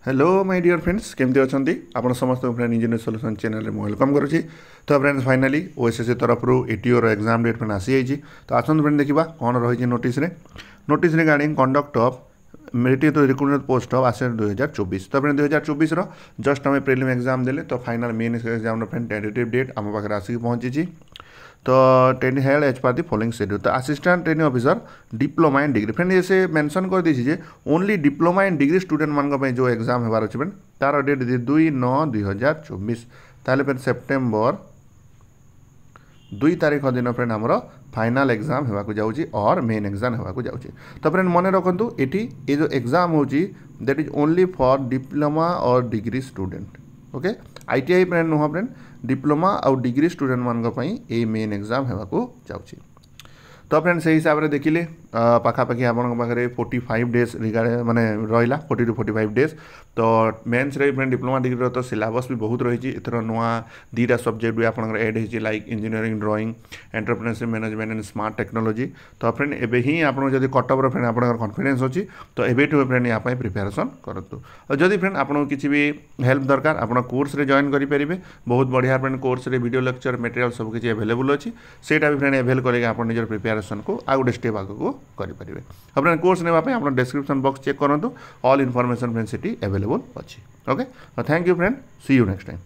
Hello my dear friends केमती अच्छा आप समस्त फ्रेंड इंजीनियर सॉल्यूशन चैनल में वेलकम करुँची। तो फ्रेंड्स फाइनाली ओएसएससी तरफ एटीओ एग्जाम डेट फ्रेंड आसी जाइए। तो आसत फ्रेंड देखा कौन रही notice regarding conduct of merit recruitment post of assistant 2024। तो फ्रेंड 2024 जस्ट आम प्रिलिम एग्जाम देले तो final main exam friend tentative date आम पाखे आसिक पहुँची। तो training held as per the following schedule. तो assistant training officer diploma in degree friend ये मेंशन कर the only diploma in degree student मान जो एग्जाम होबार अच्छे फ्रेंड तार डेट 2/9/2024 ताले फ्रेंड सेप्टेम्बर 2 तारीख दिन फ्रेंड आमर फाइनाल एग्जाम होगा जाऊँगी और मेन एग्जाम होगा जाऊँगी। तो फ्रेंड मन रखु ये जो एग्जाम होची that is only for diploma और degree student. Okay ITI friend नुह फ्रेंड डिप्लोमा और डिग्री स्टूडेंट मान मेन एग्जाम होगा जाऊँगी। तो फ्रेंड से हिसाब से देखिले पाखापाखि आपे 45 डेज रिगार्ड माने रहा 40 to 45 डेज। तो मेन्स रे फ्रेंड डिप्लोमा डिग्री तो सिलेबस भी बहुत रही एथर नुआ 2टा सब्जेक्ट भी आप एड हो like engineering drawing entrepreneurship management and smart technology. तो फ्रेंड एबे ही आपन जदि कटअप फ्रेंड आप कॉन्फिडेंस अच्छी तो एबेठू फ्रेंड या प्रिपेरेसन करूँ। और जदि फ्रेंड आपको किसी भी हेल्प दरकार आप कोर्स रे जॉइन करेंगे बहुत बढ़िया फ्रेंड कोर्स रे वीडियो लेक्चर मटेरियल सब किसी अवेलेबल अच्छी सेटा भी फ्रेंड एवेल करके आप निजर प्रिपेरेसन को आउ गोटे स्टेप आगे करेंगे। फ्रेंड कोर्स नापी आप डिस्क्रिप्शन बॉक्स चेक करूँ ऑल इनफॉरमेशन फ्रेंड से अवेलेबल अच्छी। Okay thank you friend see you next time.